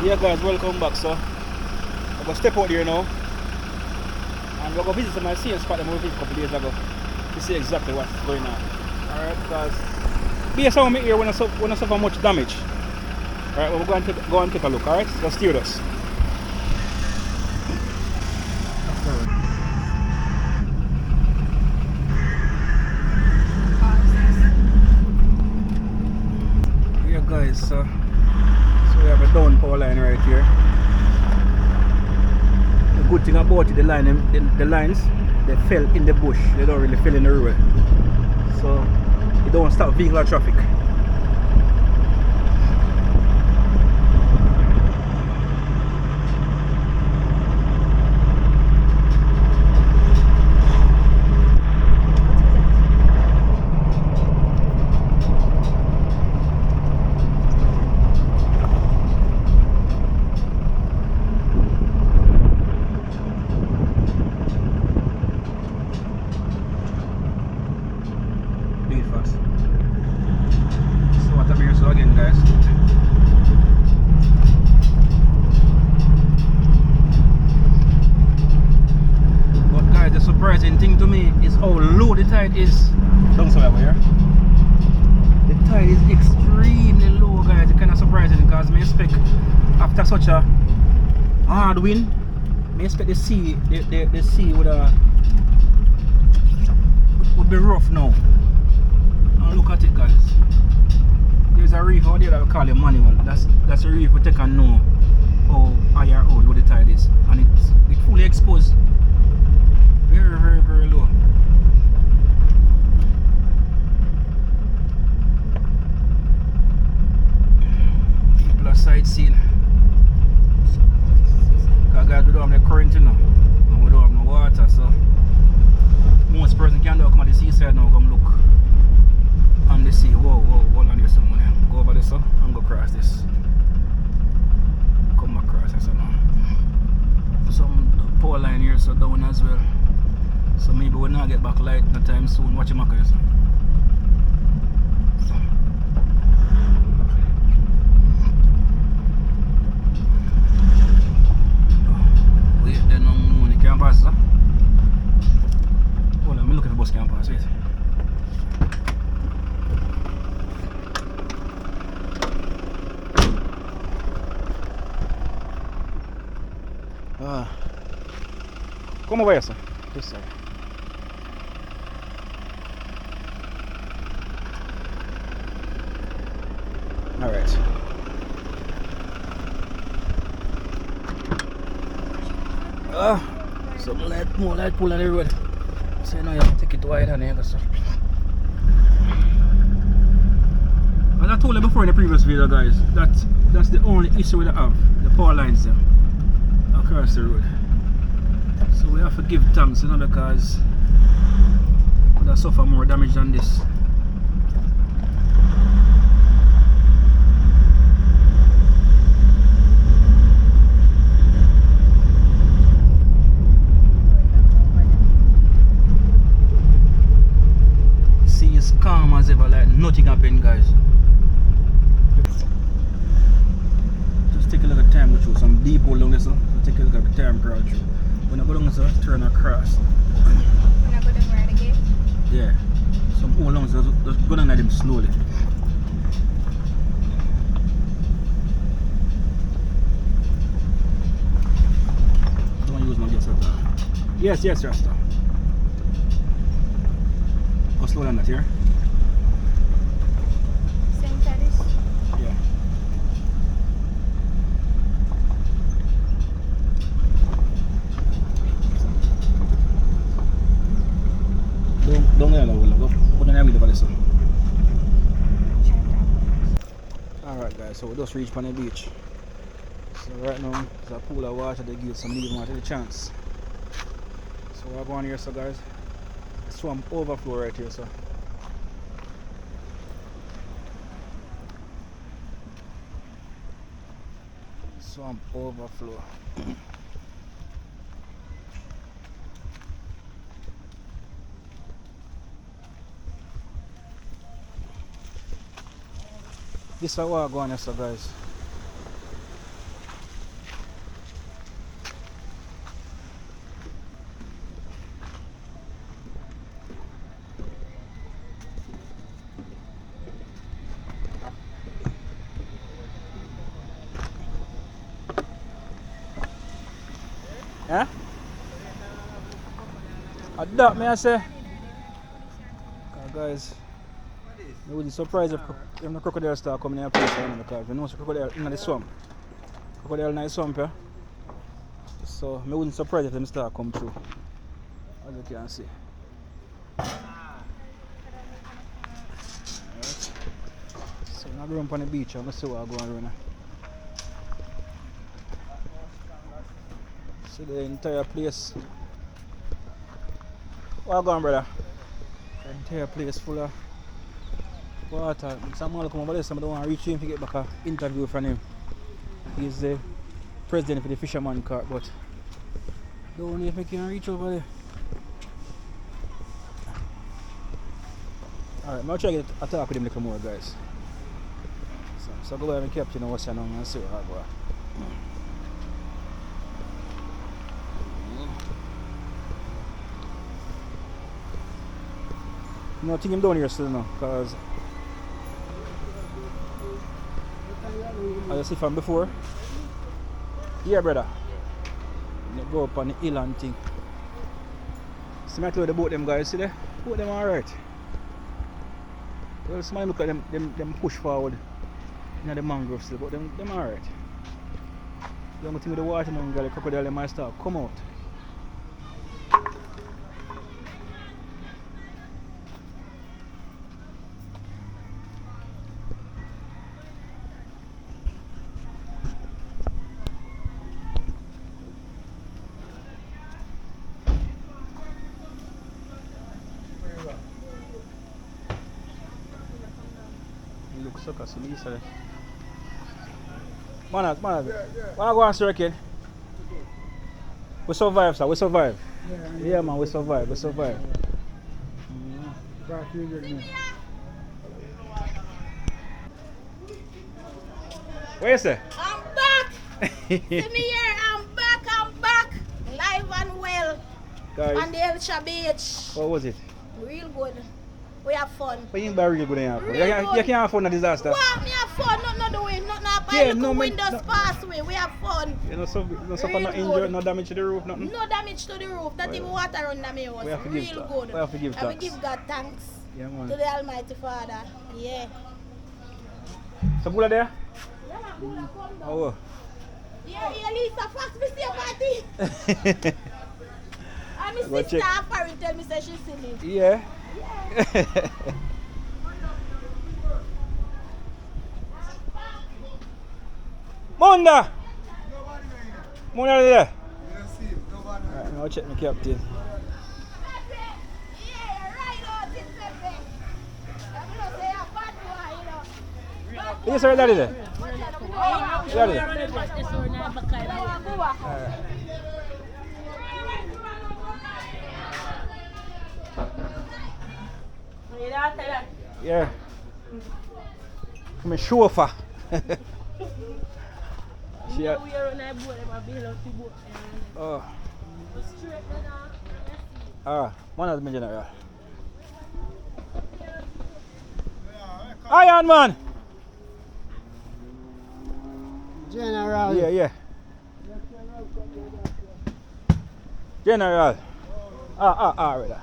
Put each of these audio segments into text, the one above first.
Yeah guys, welcome back. So I'm gonna step out here now and we're gonna visit some of the same spot that we visited a couple days ago to see exactly what's going on. Alright, because based on me here when I suffer much damage. Alright, well, we're going to go and take a look, alright? So stay with us. Yeah guys, so we have a down power line right here. The good thing about it, the lines, they fell in the bush. They don't really fell in the road. So you don't stop vehicular traffic. So again guys, but guys, the surprising thing to me is how low the tide is down somewhere here. The tide is extremely low guys. It's kind of surprising because I expect after such a hard wind, I expect the sea would be rough now. Now look at it guys. There's a reef out there that we call it manual. That's a reef we take and know how high or how low the tide is. And it's fully exposed. Very, very, very low. People are sightseeing. Because guys, we don't have the current now. And we don't have no water, so most person can do come at the seaside now, come look on the sea. Whoa, hold on here someone. Go over this and go across this. Come across this now. Some power line here so down as well. So maybe we'll not get back light no time soon. Watch him across. Wait there no money can't pass, sir. Hold on, I'm looking for bus can't pass, wait. ¿Cómo va eso? This side. Alright. Some more light pull on the road. So now you have to take it wide and here, so. As I told you before in the previous video guys, that's the only issue we have, the power lines there across the road. So we have to give thanks, you know, because we could have suffered more damage than this. Sea is calm as ever, like nothing happened guys. Just take a look at time, go through some deep hole down there, so take a look at the time crawl through. When I go down so turn across. When I go down right again? Yeah. Some hole down so just go down at them slowly. Don't use my gas at all. Yes, Rasta. Go slow down that here. Same size? Yeah. Don't let it go. Put an wheel over this one. Alright guys, so we just reached on the beach. So right now there's a pool of water that gives some living water the chance. So we're going here so guys. The swamp overflow right here so. Swamp overflow. This is what we're going so guys. Huh? That me I say. Guys, I would be surprised if the crocodile start coming in a place because you know the crocodile in the swamp. Crocodile in the swamp, yeah? So I wouldn't surprise if them start come through. As you can see. Right. So I'm going on the beach, I'm going to see what I'm going on. See the entire place. What going on, brother? The entire place full of water. Someone come over there, somebody don't want to reach him to get back an interview from him. He's the president for the fisherman court, but don't know if I can reach over there. Alright, I'll try to get a talk with him a little more, guys. So go ahead and captain and what's on and see what I go. No, I think I'm down here still now, because as I see from before. Yeah, brother. You go up on the hill and thing. See me close the boat them guys, see there? Boat them alright. Well, somebody look at them push forward in the mangrove still, but them alright. The only thing with the water now, the crocodile might start come out. Look sucker, so me say. Man, what I go on, Sir Kid? We survive, sir. We survive. Yeah, man, we survive. We survive. Where you say? I'm back! See me here, I'm back! Live and well Guys, on the Elsha Beach. what was it? Real good. We have fun. What you mean by real good in here? Real You good. can't have fun in a disaster. Wow, me have fun, nothing doing, nothing happen. Yeah, Look no, the man, windows no. pass away, we have fun. You know, so suffer Real no good. injury, no damage to the roof, nothing. No damage to the roof, not Well, even water under me house. we have to give Real tha- good. we have to give And we thanks. give God thanks Yeah, to man. the Almighty Father. Yeah. So, Bula there? Yeah, man, good, come down. Oh. Yeah, Lisa Fox, me see a party. And Go my sister check. Afari tell me say she see me. Yeah. Yeah. Munda! Munda there. Alright, I'll check my captain. Yes, sir, daddy there. Daddy. Yeah. I'm a chauffeur. She had, oh. One of the millionaire. Iron man. General. Yeah. General. Right.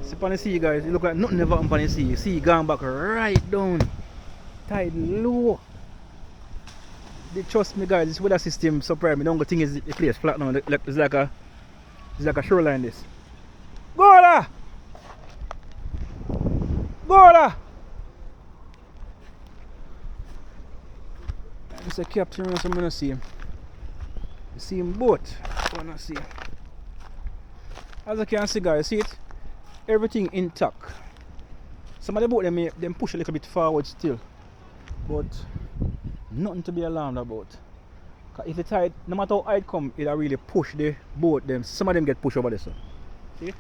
See upon the sea, guys. You look like nothing ever up on the sea. You see gone back right down. Tide low. They trust me, guys. This weather system surprised me. The only thing is the place flat now. It's like a shoreline. This. Go there. Go there. It's a captain, so I'm gonna see him. You see him boat. I wanna see him. As you can see, guys, see it? Everything intact. Some of the boat them push a little bit forward still, but nothing to be alarmed about. 'Cause if the tide, no matter how high it come, it'll really push the boat. Some of them get pushed over there. So, see?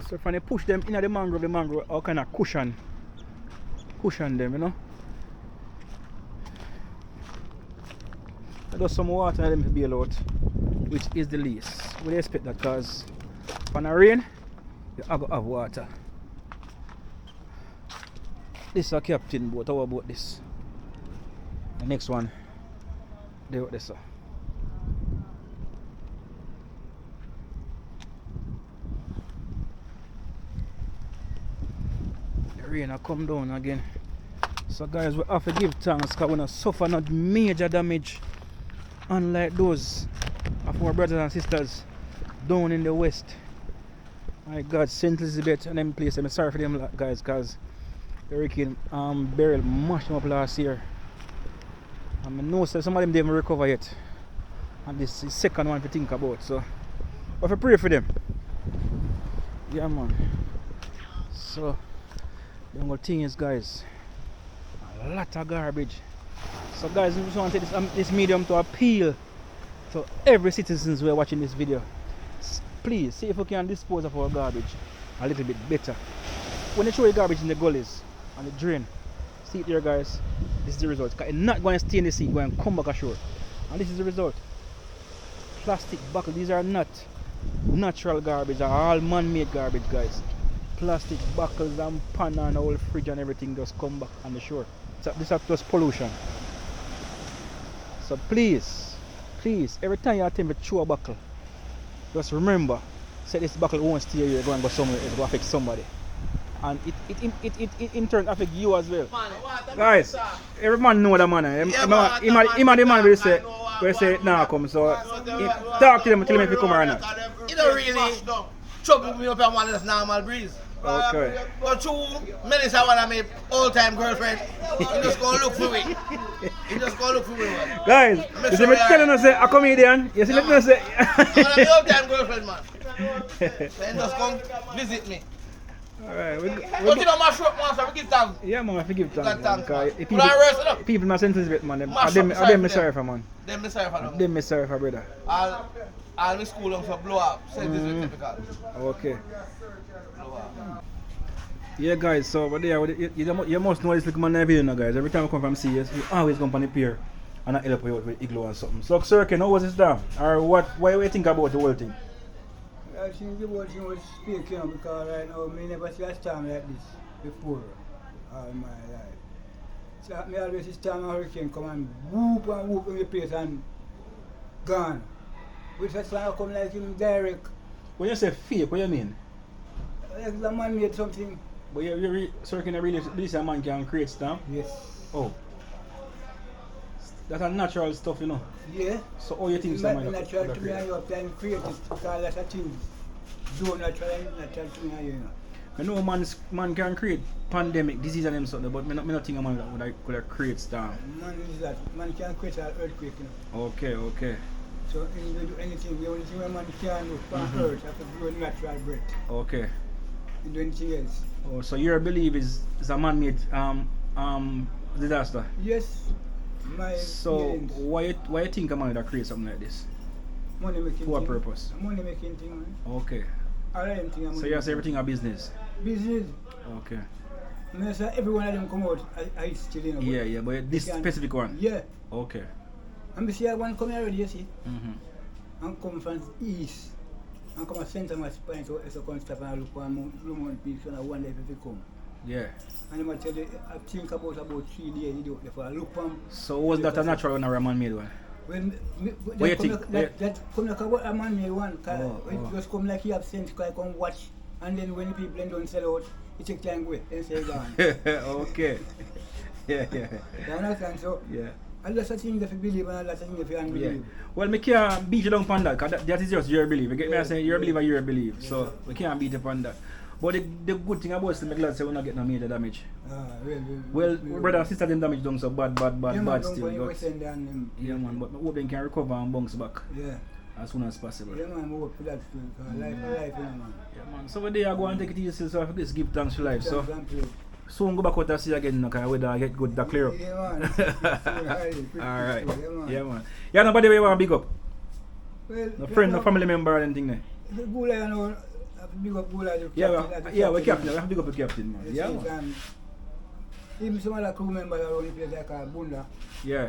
So when they push them in the mangrove all kind of cushion them, you know. There's some water in them to bail out, which is the least. We expect that because when it rain, you have to have water. This is a captain boat. How about this? The next one They what they saw. The rain a come down again. So guys, we have to give thanks because we not suffer not major damage unlike those of our brothers and sisters down in the west. My God, St. Elizabeth and them place, I'm sorry for them guys because the hurricane Beryl mashed them up last year. And I know so some of them didn't even recover yet. And this is the second one to think about. So we have to pray for them. Yeah man. So the only thing is guys, a lot of garbage. So guys, we just want to take this medium to appeal to every citizens who are watching this video. Please see if we can dispose of our garbage a little bit better. When they show you garbage in the gullies and the drain, see it there guys, this is the result. It's not going to stay in the sea, it's going to come back ashore. And this is the result. Plastic buckles, these are not natural garbage, they are all man-made garbage guys. Plastic buckles and pan and old fridge and everything just come back on the shore. So this is just pollution. So please, every time you attempt to throw a buckle, just remember, say this buckle won't stay here, it's going to go somewhere, it's going to affect somebody. And it in turn affect you as well. Guys, every man know that man. Him and the man will say nah come, so talk to them, tell them if you come or not. You don't really trouble me up on one of this normal breeze. Okay. But two minutes I want to make all-time girlfriend. You just go look for me. You just go look for me. Man. Guys, you see me telling us a comedian? You see me telling us I want to be all-time girlfriend, man. Then just come visit me. Alright, But you know my shop, master, we give thanks. yeah man, I forgive Got thanks. thanks, Because man. Put on rest it up. people must sentence it man. Mash Them up, sorry me for sorry them. for man. Them me sorry for them. Them me sorry for brother. All my school them for blow up. Say this is typical. Okay. Blow up. Yeah guys, so but there you must know this little man in the video guys. Every time I come from CS, we always come on the pier and I help you out with igloo and something. So sir, how was this done? Or what do you think about the whole thing? I think the whole thing was speaking because right now I never see a storm like this before all my life. So I always see storm and hurricane come and whoop in the place and gone. Which has come like him direct. When you say fake, what do you mean? Like the man made something. But sir, can you really this a man can create storm? Yes. Oh. That's a natural stuff, you know. Yeah. So how you think It's someone not natural to me and you have to create it because that's a thing. Do natural to me and you know. I know man can create pandemic, disease and them something, but I not think a man that could have create storm. Man is that. Man can create an earthquake, you know. Okay. So you can do anything. The only thing a man can do on earth have to grow natural breath. Okay. You do anything else. Oh, so your belief is a man-made disaster. Yes. My So feelings. why you think a man that create something like this? Money making For what thing. purpose? Money making thing, man. Okay. All of them thing. So you say everything a business. Business. Okay. I mean, so every one of them come out, I still, you know. Yeah, but this can- specific one. Yeah. Okay. And we see one come here already, you see. Mm-hmm. And come from east. And come and center my spine so it's a come stop and look for Blue Mountain Peaks and I wonder if they come. Yeah. And they might tell you, I think about 3 days, you do it for a look for. So was that a natural one or a man-made one? When What you think? that come like a man made one, Oh. it just come like he have sense, cause I come watch, and then when the people don't sell out, he take time away and say gone. Okay. Yeah. You understand? So, Yeah. a lot of things if you believe and a lot of things if you Yeah. unbelieve. Well, we can't beat you down on that, because that is just your belief. You get me? I say your belief and your belief. So we can't beat upon that. But the good thing about it, I'm glad say we're not getting no major damage. Well, brother and sister them damage done so bad still. But, yeah man, but I hope they can recover and bounce back Yeah. as soon as possible. Yeah man, we hope for that too. Life, you know man. Yeah man. So when they are going to take it easy, so I just give thanks for life. So Thank you. soon go back out and see again, because weather get good, that clear up. Yeah man. Alright. Yeah man. Yeah man. Yeah, nobody we want to big up. Well, No friend, no family member or anything there. The Gula, you know, big up Gula. We captain. We have to big up the captain, man. Yeah, man. Even some other crew members around the place like Bunda. Yeah.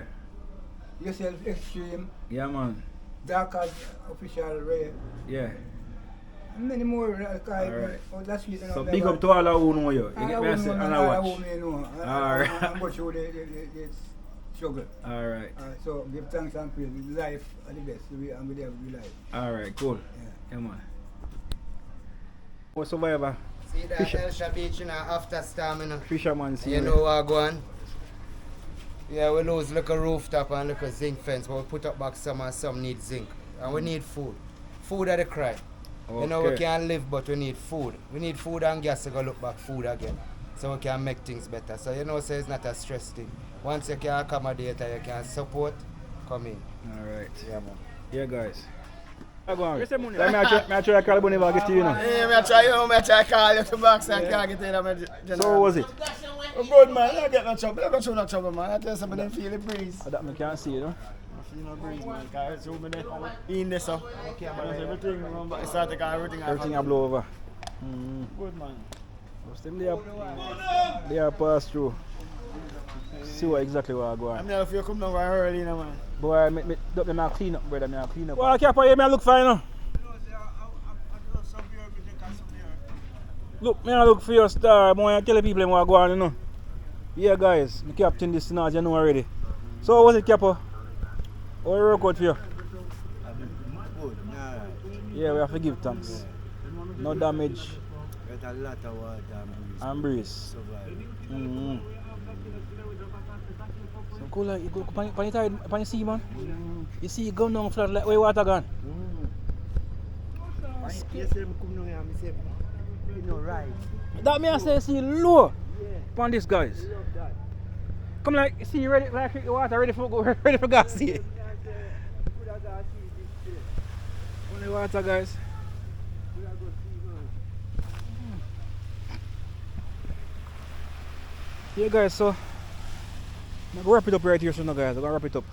Yourself Extreme, Yeah, man. Darkers Official Ray. Yeah. And many more Alright. that's it, you know. So big up to all who know you. You get me? I say, and I watch. I'm Alright. going through the struggle. Alright. So give thanks and praise. Life are the best. And we there with life. Alright, cool. Yeah. Yeah, man. What survivor? See that Fisher- Elsha Beach, you know, after storm, you know. Fisherman see You know what go on? Yeah, we lose like a rooftop and like a zinc fence, but we put up back some and some need zinc. And we need food. Food are the cry. You know, we Okay. can't live, but we need food. We need food and gas to go look back food again. So we can make things better. So you know, so it's not a stress thing. Once you can accommodate and you can support, come in. Alright. Yeah, man. Yeah, guys. Go on. Like, I try to call Bunny back get to you, know. Hey, me try to call you to box and can't get in my general. So, what was it? Good man, I get no trouble. I got through no trouble, man. I tell you something, I feel the breeze. That me can't see, you know. I feel no breeze, man. Because it's over there. In there, so. Everything, remember, it's started, everything. Everything I blow over. Good man. But still they are pass through. See what exactly what I go I on. mean, if you come down very early, you know, man. Boy, me clean up, brother. Me clean up. Well, I can't pay me. I look fine, you know. Look, me I look for your star. Boy, I tell the people what go on, you know. Yeah, guys, me captain this now, you know already. So, what's it, Capo? How you work out for you? Good, nah. Yeah, we have to give thanks. No damage Got a lot of water and breeze. survive. So cool, like, you go pan the sea, man. You see, it go down flat like where water gone. You say me come down here, me say, you know, right. That me I say see low upon this, guys. Come like, see you ready, like the water ready for ready for gas here. Only water, guys. Yeah, guys, so I'm gonna wrap it up right here soon, guys. I'm gonna wrap it up.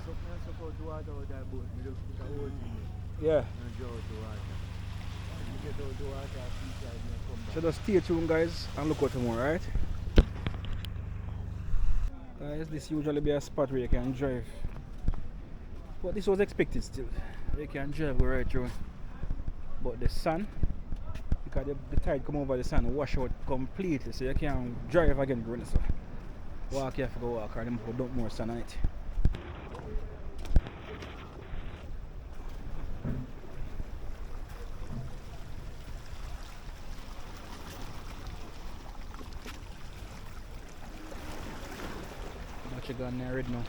Yeah. So just stay tuned, guys, and look out for more, right? Guys, this usually be a spot where you can drive. But this was expected still. You can drive go right through. But the sun, because the tide come over the sun, wash out completely, so you can't drive again, going so. Walk here for go walk, or them put dump more sun on it. Watch it gone there red now.